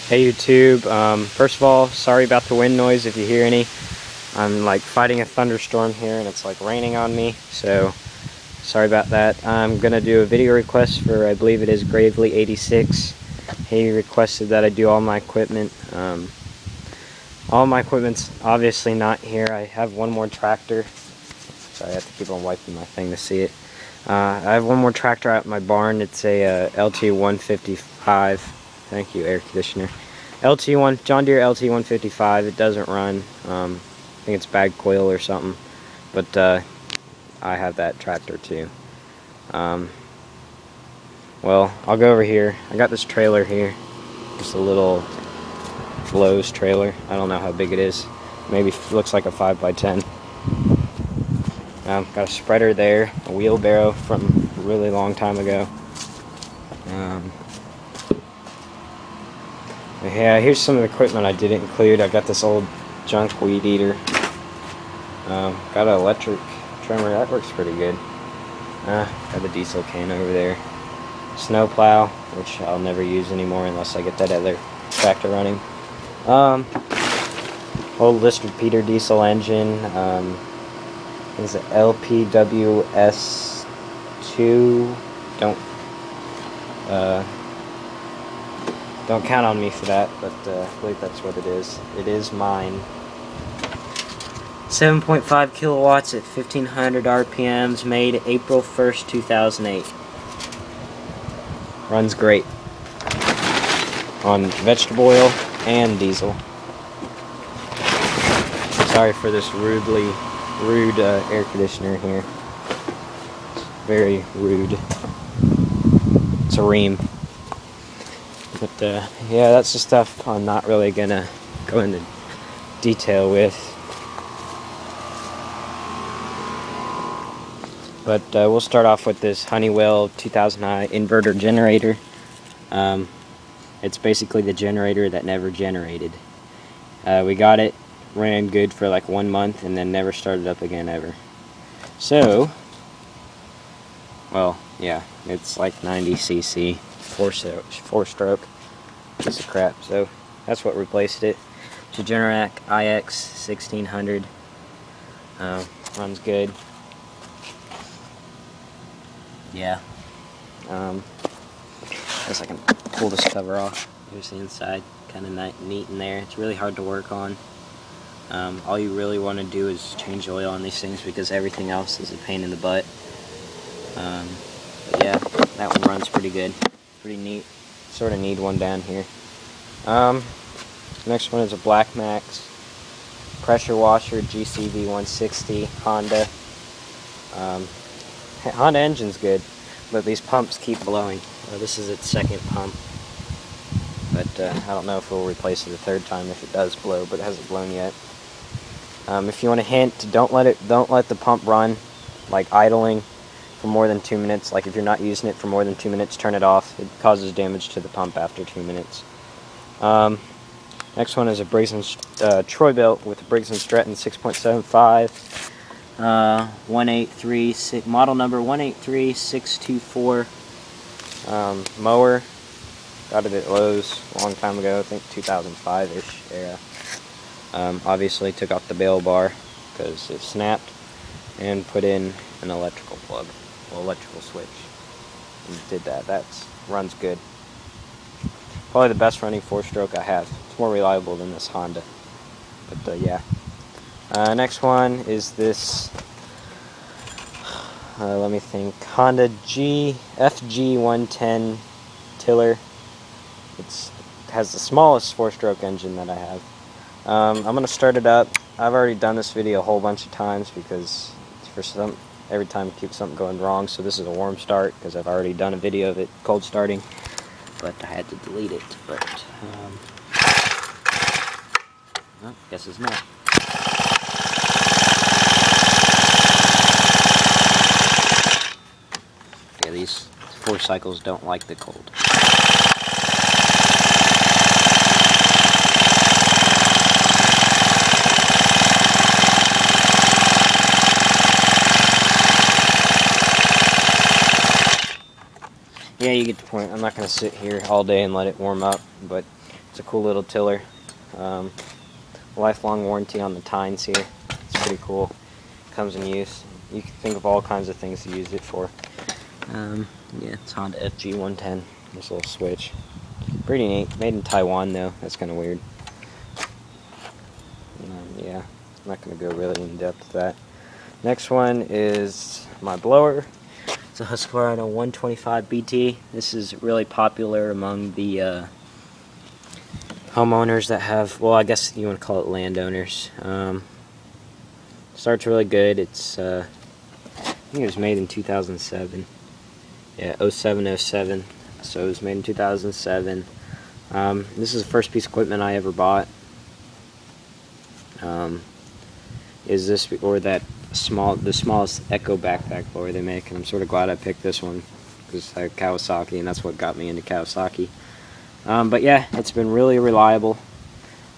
Hey YouTube, first of all, sorry about the wind noise if you hear any. I'm like fighting a thunderstorm here and it's like raining on me, so sorry about that. I'm gonna do a video request for, I believe it is Gravely86. He requested that I do all my equipment. All my equipment's obviously not here. I have one more tractor. Sorry, I have to keep on wiping my thing to see it. I have one more tractor out in my barn. It's a LT155. Thank you, air conditioner. John Deere LT155. It doesn't run. I think it's bag coil or something. But I have that tractor too. Well, I'll go over here. I got this trailer here. Just a little Lowe's trailer. I don't know how big it is. Maybe looks like a 5x10. Got a spreader there, a wheelbarrow from a really long time ago. Yeah, here's some of the equipment I didn't include. I got this old junk weed eater. Got an electric trimmer, that works pretty good. Got a diesel can over there. Snow plow, which I'll never use anymore unless I get that other tractor running. Old Lister Peter diesel engine. Is it LPWS2? Don't count on me for that, but I believe that's what it is. It is mine. 7.5 kilowatts at 1500 RPMs, made April 1st, 2008. Runs great on vegetable oil and diesel. Sorry for this rude air conditioner here. It's very rude. It's a Rheem. But yeah, that's the stuff I'm not really gonna go into detail with. But we'll start off with this Honeywell 2000i inverter generator. It's basically the generator that never generated. We got it, ran good for like 1 month, and then never started up again ever. So, well, yeah, it's like 90 cc, 4-stroke, piece of crap. So that's what replaced it. It's a Generac IX 1600. Runs good. Yeah. Guess I can pull this cover off. Here's the inside, kind of neat in there. It's really hard to work on. All you really want to do is change the oil on these things because everything else is a pain in the butt. But yeah, that one runs pretty good. Pretty neat. Sort of need one down here. Next one is a Black Max pressure washer GCV 160 Honda. Honda engine's good, but these pumps keep blowing. This is its second pump, but I don't know if we'll replace it a third time if it does blow, but it hasn't blown yet. If you want a hint, don't let the pump run like idling for more than 2 minutes. Like if you're not using it for more than 2 minutes, turn it off. It causes damage to the pump after 2 minutes. Next one is a Briggs & Troy-Bilt with a Briggs & Stratton 6.75. 1836 model number 183624 mower. Got it at Lowe's a long time ago, I think 2005-ish era. Obviously took off the bail bar because it snapped and put in an electrical plug, well, electrical switch, and did that. That runs good. Probably the best running 4-stroke I have. It's more reliable than this Honda, but yeah. Next one is this, let me think, Honda FG110 tiller. It has the smallest 4-stroke engine that I have. I'm going to start it up. I've already done this video a whole bunch of times because every time it keeps something going wrong, so this is a warm start because I've already done a video of it cold starting, but I had to delete it, but well, guess it's not. Yeah, these 4 cycles don't like the cold. Yeah, you get the point. I'm not going to sit here all day and let it warm up, but It's a cool little tiller. Lifelong warranty on the tines here. It's pretty cool. Comes in use. You can think of all kinds of things to use it for. Yeah, it's Honda FG110. This little switch. Pretty neat. Made in Taiwan though. That's kind of weird. Yeah, I'm not going to go really in depth with that. Next one is my blower. It's a Husqvarna 125 BT. This is really popular among the homeowners that have, well, I guess you want to call it landowners. Starts really good. It's I think it was made in 2007. Yeah, 07. So it was made in 2007. This is the first piece of equipment I ever bought. Is this or that the smallest Echo backpack blower they make, and I'm sort of glad I picked this one because I have Kawasaki, and that's what got me into Kawasaki. But yeah, it's been really reliable.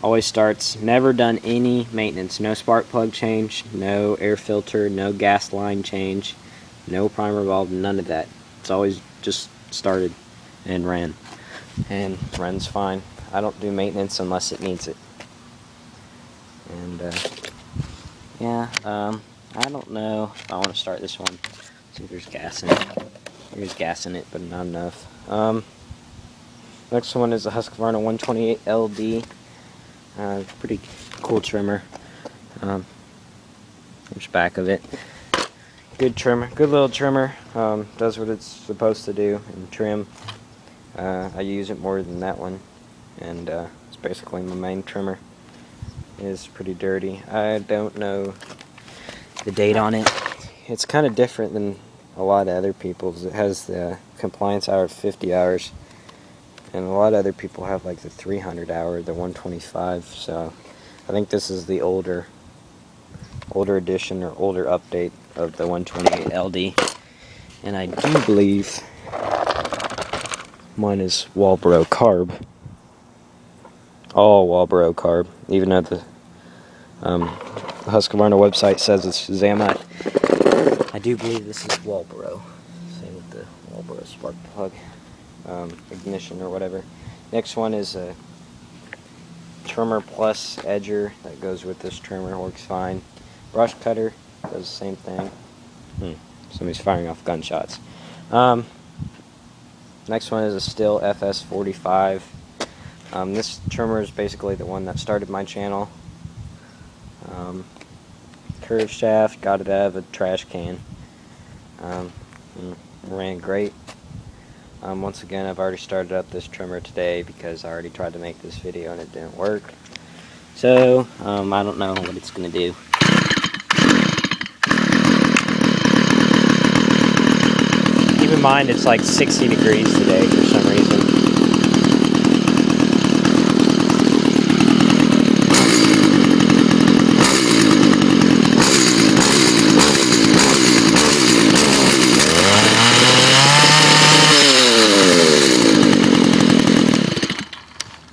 Always starts. Never done any maintenance. No spark plug change, no air filter, no gas line change, no primer bulb, none of that. It's always just started and ran, and runs fine. I don't do maintenance unless it needs it. And yeah, I don't know if I want to start this one. See if there's gas in it. There's gas in it, but not enough. Next one is a Husqvarna 128 LD. Pretty cool trimmer. There's back of it. Good trimmer, good little trimmer. Does what it's supposed to do and trim. I use it more than that one, and it's basically my main trimmer. It is pretty dirty. I don't know the date on it. It's kind of different than a lot of other people's. It has the compliance hour of 50 hours. And a lot of other people have like the 300 hour, the 125. So I think this is the older edition or older update of the 128 LD. And I do believe mine is Walbro carb. All Walbro carb, even though the Husqvarna website says it's Zamat. I do believe this is Walbro. Same with the Walbro spark plug. Ignition or whatever. Next one is a trimmer plus edger that goes with this trimmer, works fine. Brush cutter does the same thing. Somebody's firing off gunshots. Next one is a Stihl FS45. This trimmer is basically the one that started my channel. Curved shaft, got it out of a trash can. Ran great. Once again, I've already started up this trimmer today because I already tried to make this video and it didn't work. So, I don't know what it's going to do. Keep in mind it's like 60 degrees today for some reason.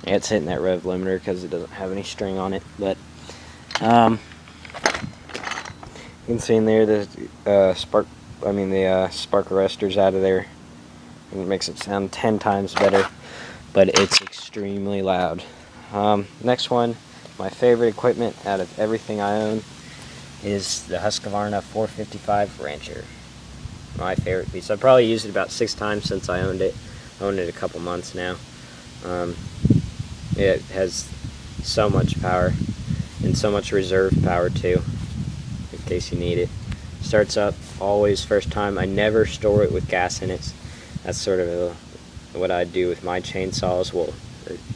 It's hitting that rev limiter because it doesn't have any string on it, but you can see in there the spark arrestor's out of there, and it makes it sound 10 times better, but it's extremely loud. Next one, my favorite equipment out of everything I own is the Husqvarna 455 Rancher. My favorite piece. I've probably used it about 6 times since I owned it. I owned it a couple months now. It has so much power and so much reserve power too, in case you need it. Starts up always first time. I never store it with gas in it. That's sort of what I do with my chainsaws. Well,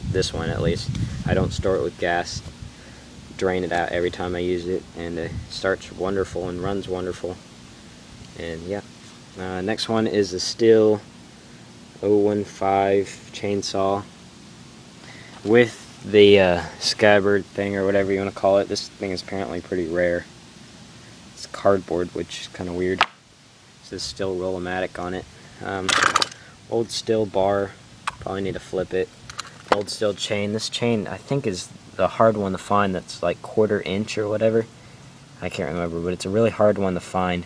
this one at least. I don't store it with gas. Drain it out every time I use it, and it starts wonderful and runs wonderful. And yeah. Next one is a Stihl 015 chainsaw with the scabbard thing or whatever you want to call it. This thing is apparently pretty rare. It's cardboard, which is kind of weird. It says Stihl Roll-O-Matic on it. Old Stihl bar, probably need to flip it. Old Stihl chain. This chain I think is the hard one to find, that's like 1/4 inch or whatever. I can't remember, but it's a really hard one to find.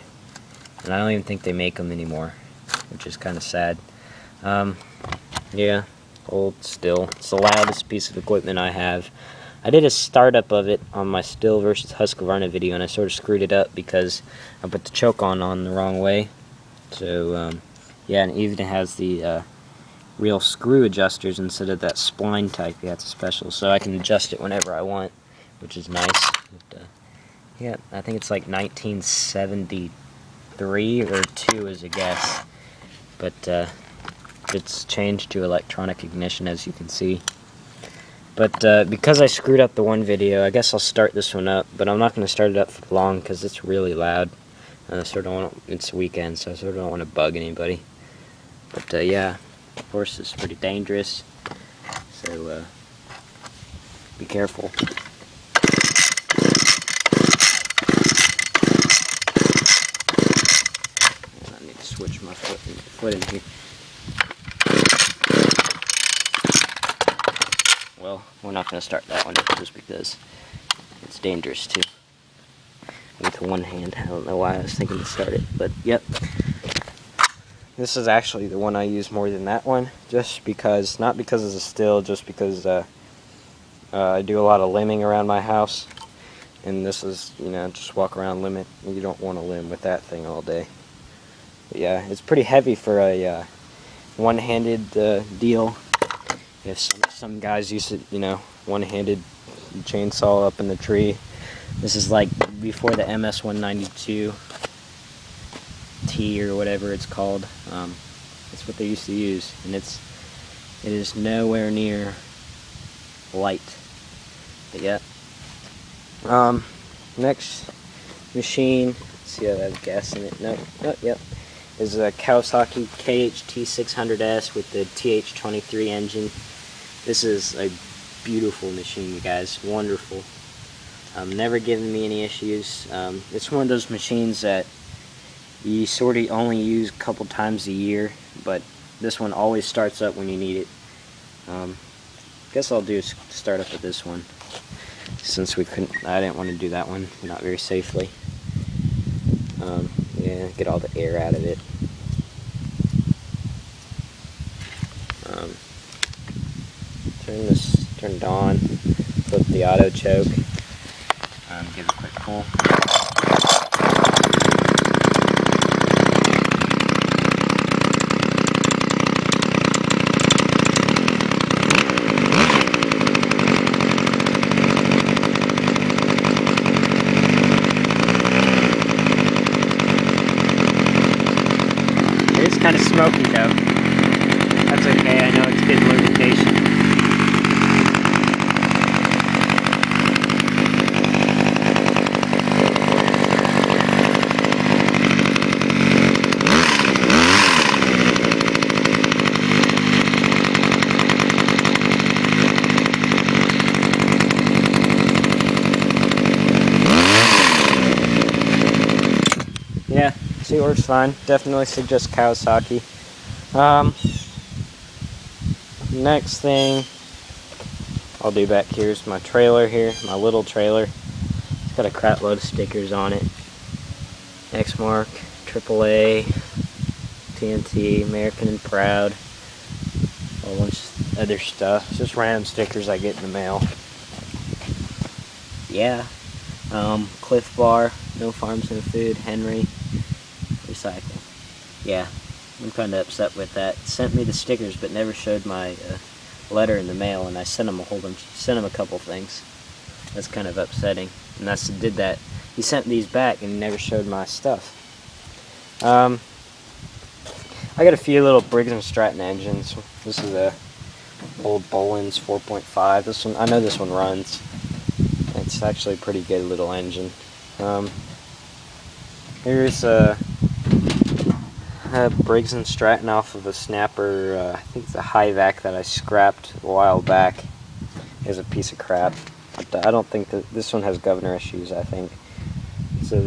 And I don't even think they make them anymore, which is kind of sad. Yeah, Hold still. It's the loudest piece of equipment I have. I did a startup of it on my Stihl versus Husqvarna video, and I sort of screwed it up because I put the choke on the wrong way. So, yeah, and it even has the real screw adjusters instead of that spline type. Yeah, it's a special, so I can adjust it whenever I want, which is nice. But, yeah, I think it's like 1973 or 2 as a guess. But it's changed to electronic ignition, as you can see. But because I screwed up the one video, I guess I'll start this one up. But I'm not going to start it up for long because it's really loud. And I sort of want it's weekend, so I sort of don't want to bug anybody. But yeah, of course, it's pretty dangerous. So be careful. I need to switch my foot in here. Well, we're not going to start that one just because it's dangerous too. With one hand, I don't know why I was thinking to start it, but yep. This is actually the one I use more than that one, just because, not because it's a Stihl, just because I do a lot of limbing around my house, and this is, you know, just walk around limb it. You don't want to limb with that thing all day. But yeah, it's pretty heavy for a one-handed deal. If some guys use it, you know, one-handed chainsaw up in the tree. This is like before the MS-192 T or whatever it's called. That's what they used to use, and it is nowhere near light. But yeah. Next machine. Let's see, I have gas in it. No, oh, yep. Is a Kawasaki KHT600S with the TH23 engine. This is a beautiful machine, you guys. Wonderful. Never given me any issues. It's one of those machines that you sort of only use a couple times a year, but this one always starts up when you need it. Guess I'll do start up with this one, since I didn't want to do that one, not very safely. Yeah, get all the air out of it. Turn it on, flip the auto choke, give it a quick pull. It is kind of smoky though. That's okay, I know it's good lubrication. Yeah, see, it works fine. Definitely suggest Kawasaki. Next thing I'll do back here is my trailer here, my little trailer. It's got a crap load of stickers on it. Exmark, AAA, TNT, American and Proud, a whole bunch of other stuff. It's just random stickers I get in the mail. Yeah. Cliff Bar, No Farms No Food, Henry, Recycle. Yeah, I'm kind of upset with that. Sent me the stickers, but never showed my letter in the mail, and I sent him a couple things. That's kind of upsetting. And I did that. He sent these back, and he never showed my stuff. I got a few little Briggs & Stratton engines. This is a old Bolins 4.5. This one, I know this one runs. It's actually a pretty good little engine. Here's a Briggs & Stratton off of a Snapper, I think it's a Hi-Vac that I scrapped a while back. It's a piece of crap. But I don't think that this one has governor issues, I think. It's a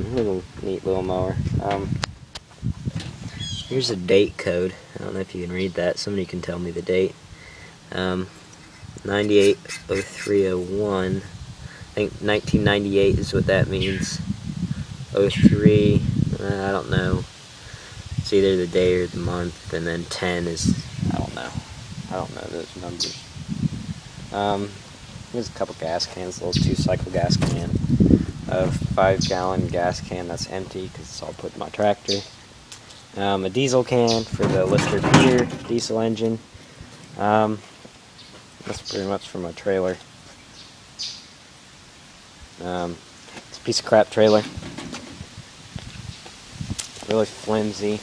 neat little mower. Here's a date code. I don't know if you can read that. Somebody can tell me the date. 980301. I think 1998 is what that means. 03, I don't know. It's either the day or the month, and then 10 is, I don't know. I don't know those numbers. Here's a couple gas cans, a little 2-cycle gas can, a 5-gallon gas can that's empty because it's all put in my tractor. A diesel can for the Lister Peter diesel engine. That's pretty much for my trailer. It's a piece of crap trailer. Really flimsy.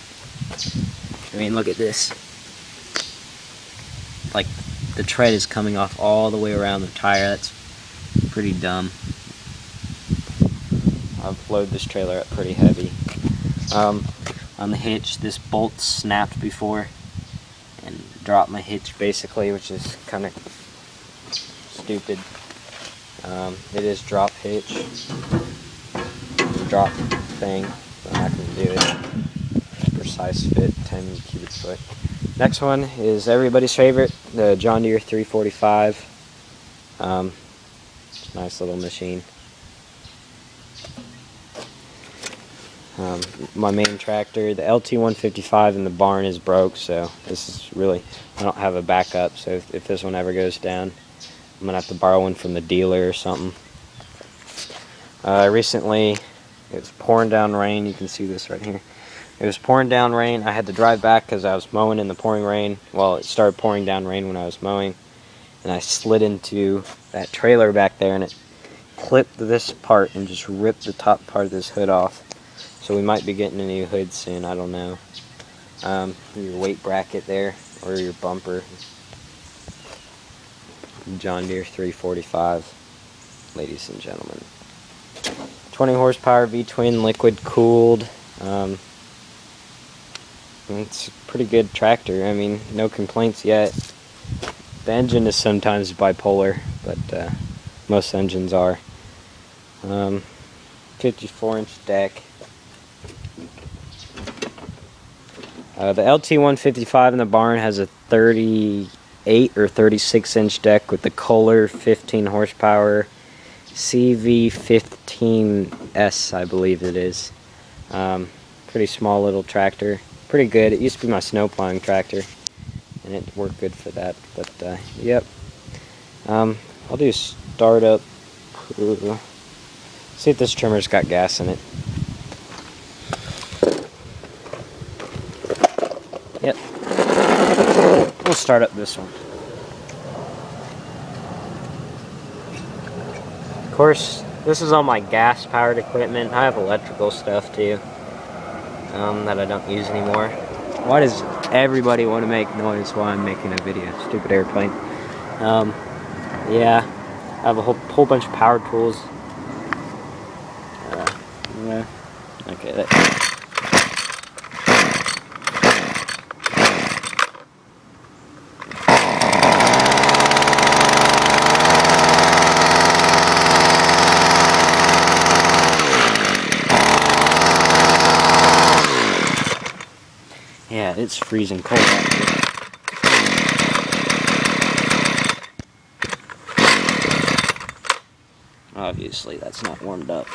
I mean, look at this. Like, the tread is coming off all the way around the tire. That's pretty dumb. I've loaded this trailer up pretty heavy. On the hitch, this bolt snapped before and dropped my hitch basically, which is kind of stupid. It is drop hitch, drop thing. I'm not going to do it. Precise fit, 10 cubic foot. Next one is everybody's favorite, the John Deere 345. It's a nice little machine. My main tractor, the LT155 in the barn is broke, so this is really, I don't have a backup, so if this one ever goes down, I'm gonna have to borrow one from the dealer or something. Recently, it was pouring down rain. You can see this right here. It was pouring down rain. I had to drive back because I was mowing in the pouring rain. Well, it started pouring down rain when I was mowing, and I slid into that trailer back there, and it clipped this part and just ripped the top part of this hood off. So we might be getting a new hood soon. I don't know. Your weight bracket there, or your bumper. John Deere 345, ladies and gentlemen. 20 horsepower V-twin liquid cooled. It's a pretty good tractor. I mean, no complaints yet. The engine is sometimes bipolar, but most engines are. 54-inch deck. The LT155 in the barn has a 38 or 36-inch deck with the Kohler 15 horsepower CV15S, I believe it is. Pretty small little tractor. Pretty good. It used to be my snow plowing tractor, and it worked good for that. But yep. I'll do startup. See if this trimmer's got gas in it. Yep. We'll start up this one. Of course, this is all my gas-powered equipment. I have electrical stuff too that I don't use anymore. Why does everybody want to make noise while I'm making a video? Stupid airplane. Yeah, I have a whole bunch of power tools. Yeah. Okay. Yeah, it's freezing cold out here. Obviously, that's not warmed up.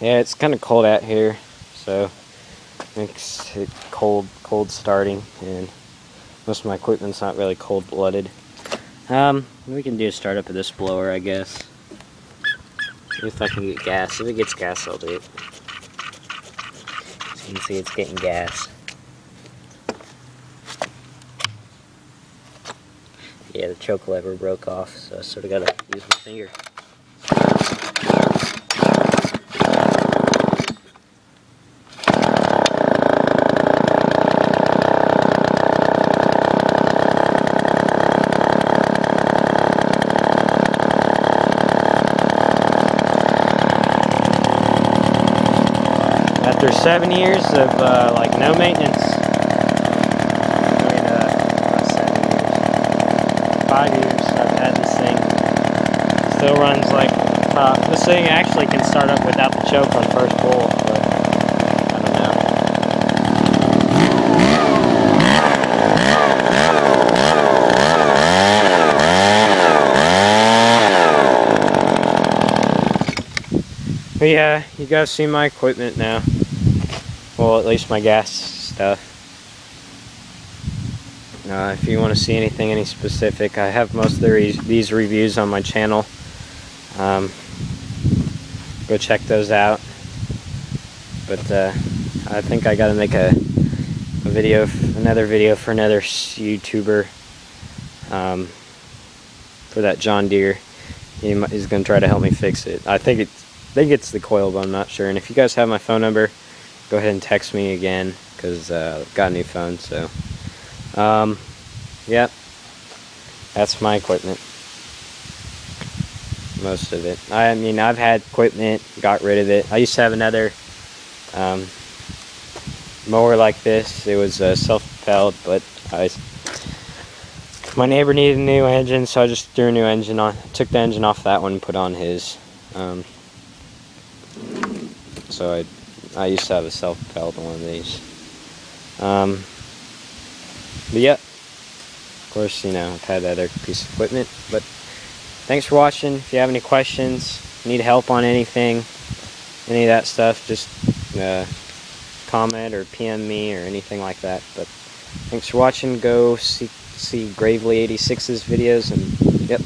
Yeah, it's kind of cold out here, so makes it cold starting, and most of my equipment's not really cold-blooded. We can do a startup of this blower, I guess. If I can get gas. If it gets gas, I'll do it. As you can see, it's getting gas. Yeah, the choke lever broke off, so I sort of gotta use my finger. After 7 years of like no maintenance, I mean, not 7 years, 5 years I've had this thing. Still runs like top. This thing actually can start up without the choke on first pull, but I don't know. But yeah, you guys see my equipment now. Well, at least my gas stuff. If you want to see anything, any specific, I have most of these reviews on my channel. Go check those out. But I think I gotta make another video for another YouTuber for that John Deere. He's gonna try to help me fix it. I think it's the coil, but I'm not sure. And if you guys have my phone number, go ahead and text me again, because I've got a new phone. So yep, that's my equipment, most of it. I mean, I've had equipment, got rid of it. I used to have another mower like this. It was self-propelled, but my neighbor needed a new engine, so I just threw a new engine on. Took the engine off that one and put on his. So I used to have a self-propelled one of these. But yeah, of course, you know, I've had that other piece of equipment. But thanks for watching. If you have any questions, need help on anything, any of that stuff, just comment or PM me or anything like that. But thanks for watching. Go see Gravely 86's videos, and yep.